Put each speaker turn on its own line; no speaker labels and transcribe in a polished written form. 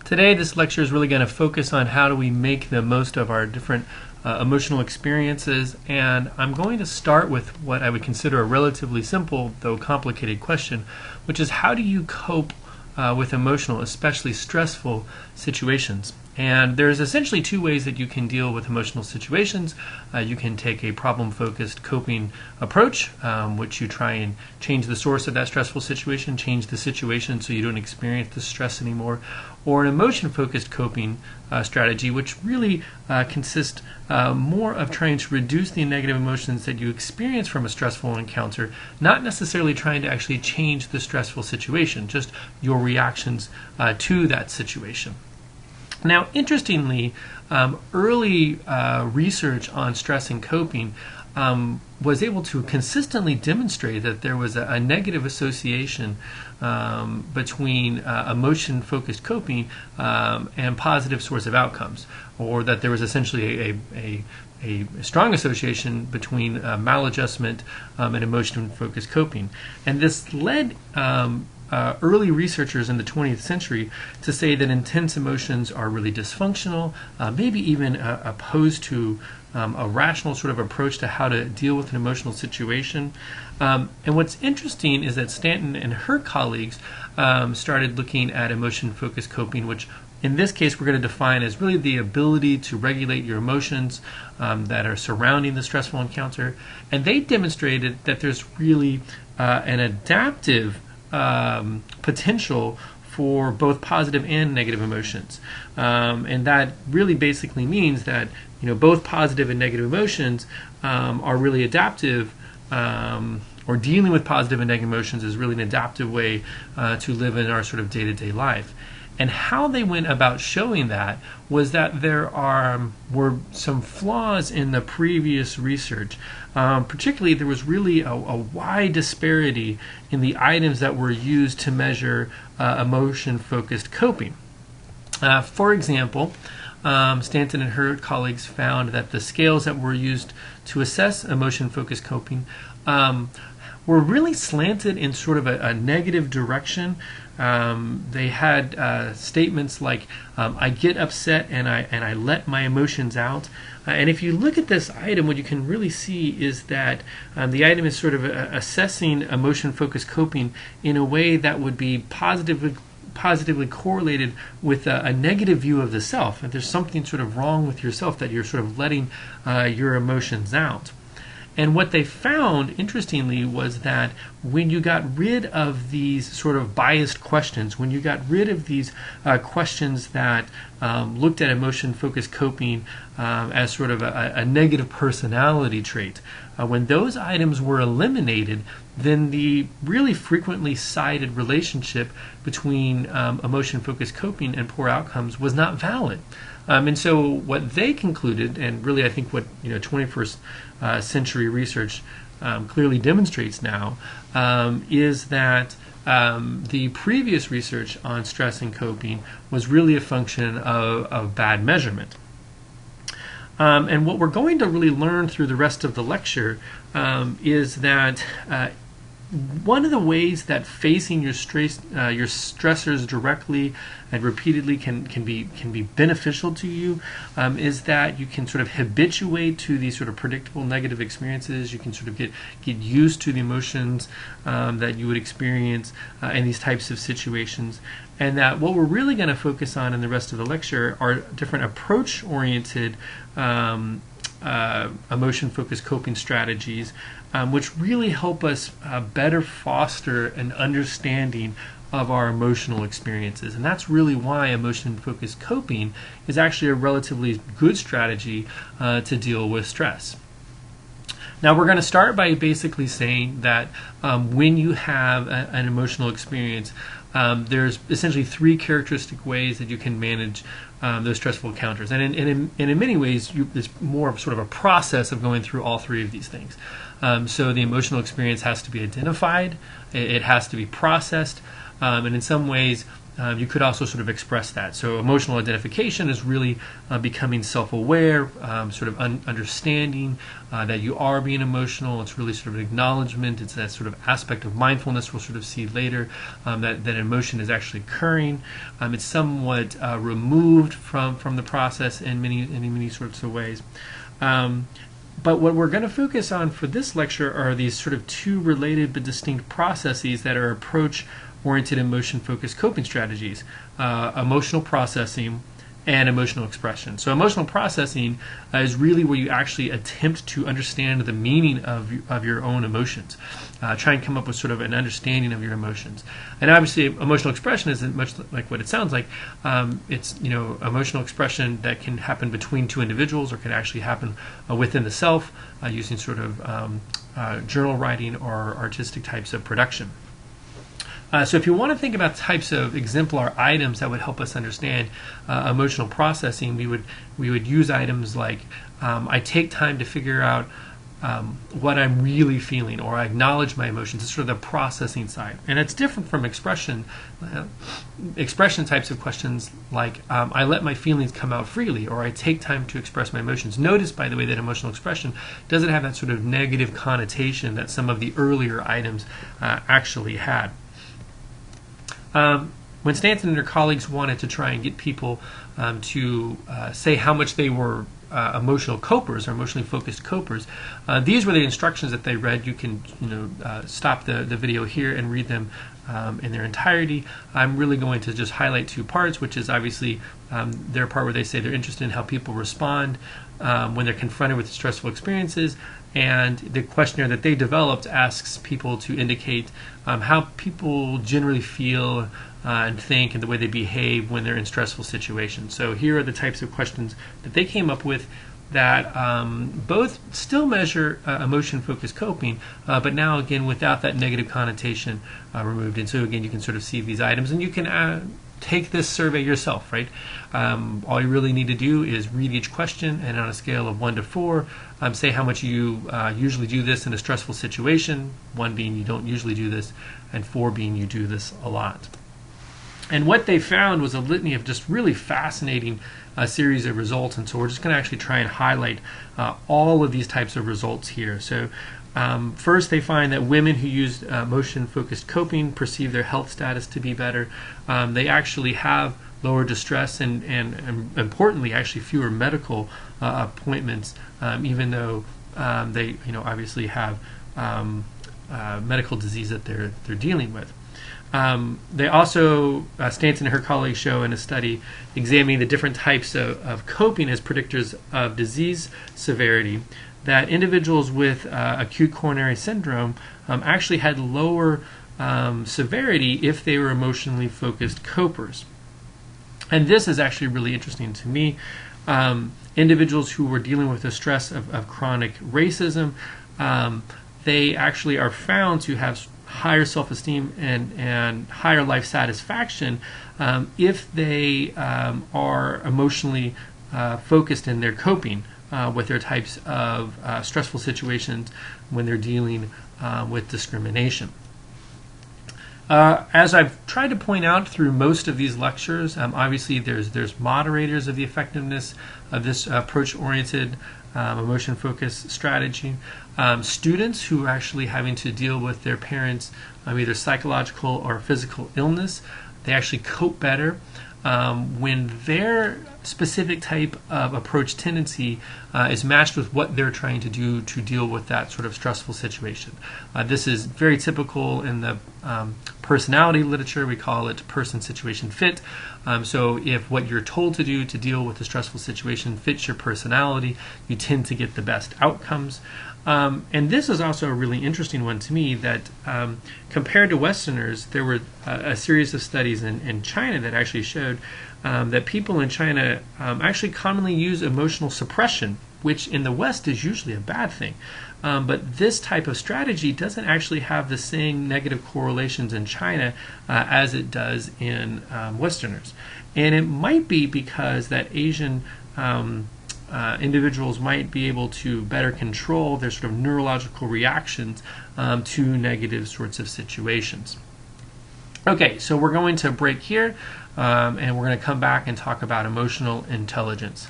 Today, this lecture is really going to focus on how do we make the most of our different emotional experiences, and I'm going to start with what I would consider a relatively simple, though complicated question, which is how do you cope with emotional, especially stressful situations? And there's essentially two ways that you can deal with emotional situations. You can take a problem-focused coping approach, which you try and change the source of that stressful situation, change the situation so you don't experience the stress anymore, or an emotion-focused coping strategy, which really consists more of trying to reduce the negative emotions that you experience from a stressful encounter, not necessarily trying to actually change the stressful situation, just your reactions to that situation. Now, interestingly, early research on stress and coping was able to consistently demonstrate that there was a negative association between emotion-focused coping and positive source of outcomes, or that there was essentially a strong association between maladjustment and emotion-focused coping. And this led early researchers in the 20th century to say that intense emotions are really dysfunctional, maybe even opposed to a rational sort of approach to how to deal with an emotional situation. And what's interesting is that Stanton and her colleagues started looking at emotion-focused coping, which in this case we're going to define as really the ability to regulate your emotions that are surrounding the stressful encounter. And they demonstrated that there's really an adaptive potential for both positive and negative emotions, and that really basically means that both positive and negative emotions are really adaptive, or dealing with positive and negative emotions is really an adaptive way to live in our sort of day-to-day life. And how they went about showing that was that there were some flaws in the previous research. Particularly, there was really a wide disparity in the items that were used to measure emotion-focused coping. For example, Stanton and her colleagues found that the scales that were used to assess emotion-focused coping were really slanted in sort of a negative direction. They had statements like, I get upset and I let my emotions out. And if you look at this item, what you can really see is that the item is sort of assessing emotion-focused coping in a way that would be positively correlated with a negative view of the self. And there's something sort of wrong with yourself, that you're sort of letting your emotions out. And what they found, interestingly, was that when you got rid of these sort of biased questions, when you got rid of these questions that looked at emotion-focused coping as sort of a negative personality trait, when those items were eliminated, then the really frequently cited relationship between emotion-focused coping and poor outcomes was not valid. And so what they concluded, and really I think what 21st century research clearly demonstrates now, is that the previous research on stress and coping was really a function of bad measurement. And what we're going to really learn through the rest of the lecture is that one of the ways that facing your stressors directly and repeatedly can be beneficial to you is that you can sort of habituate to these sort of predictable negative experiences. You can sort of get used to the emotions that you would experience in these types of situations. And that what we're really going to focus on in the rest of the lecture are different approach-oriented emotion-focused coping strategies, which really help us better foster an understanding of our emotional experiences. And that's really why emotion-focused coping is actually a relatively good strategy to deal with stress. Now, we're going to start by basically saying that when you have an emotional experience, there's essentially three characteristic ways that you can manage those stressful encounters. And in many ways, it's more of sort of a process of going through all three of these things. So the emotional experience has to be identified, it has to be processed, and in some ways you could also sort of express that. So emotional identification is really becoming self-aware, sort of understanding that you are being emotional. It's really sort of an acknowledgement. It's that sort of aspect of mindfulness we'll sort of see later, that emotion is actually occurring. It's somewhat removed from the process in many sorts of ways. But what we're going to focus on for this lecture are these sort of two related but distinct processes that are approach-oriented emotion-focused coping strategies, emotional processing and emotional expression. So emotional processing is really where you actually attempt to understand the meaning of your own emotions. Try and come up with sort of an understanding of your emotions. And obviously emotional expression isn't much like what it sounds like. It's emotional expression that can happen between two individuals or can actually happen within the self using sort of journal writing or artistic types of production. So if you want to think about types of exemplar items that would help us understand emotional processing, we would use items like I take time to figure out what I'm really feeling, or I acknowledge my emotions. It's sort of the processing side. And it's different from expression. Expression types of questions like I let my feelings come out freely, or I take time to express my emotions. Notice, by the way, that emotional expression doesn't have that sort of negative connotation that some of the earlier items actually had. When Stanton and her colleagues wanted to try and get people to say how much they were emotional copers or emotionally focused copers, these were the instructions that they read. You can stop the video here and read them in their entirety. I'm really going to just highlight two parts, which is obviously their part where they say they're interested in how people respond when they're confronted with stressful experiences. And the questionnaire that they developed asks people to indicate how people generally feel and think and the way they behave when they're in stressful situations. So here are the types of questions that they came up with that both still measure emotion-focused coping, but now again without that negative connotation removed. And so again, you can sort of see these items, and you can take this survey yourself, right? All you really need to do is read each question, and on a scale of 1 to 4, say how much you usually do this in a stressful situation, 1 being you don't usually do this, and 4 being you do this a lot. And what they found was a litany of just really fascinating series of results, and so we're just going to actually try and highlight all of these types of results here. So first, they find that women who used emotion-focused coping perceive their health status to be better. They actually have lower distress and importantly, actually fewer medical appointments, even though they obviously have medical disease that they're dealing with. They also, Stanton and her colleagues show in a study examining the different types of coping as predictors of disease severity, that individuals with acute coronary syndrome actually had lower severity if they were emotionally focused copers. And this is actually really interesting to me. Individuals who were dealing with the stress of chronic racism, they actually are found to have higher self-esteem and higher life satisfaction if they are emotionally focused in their coping with their types of stressful situations when they're dealing with discrimination. As I've tried to point out through most of these lectures, obviously there's moderators of the effectiveness of this approach-oriented emotion-focused strategy. Students who are actually having to deal with their parents' either psychological or physical illness, they actually cope better when their specific type of approach tendency is matched with what they're trying to do to deal with that sort of stressful situation. This is very typical in the personality literature. We call it person-situation fit. So if what you're told to do to deal with a stressful situation fits your personality, you tend to get the best outcomes. And this is also a really interesting one to me, that compared to Westerners, there were a series of studies in China that actually showed that people in China actually commonly use emotional suppression, which in the West is usually a bad thing. But this type of strategy doesn't actually have the same negative correlations in China as it does in Westerners. And it might be because that Asian individuals might be able to better control their sort of neurological reactions to negative sorts of situations. Okay, so we're going to break here, and we're going to come back and talk about emotional intelligence.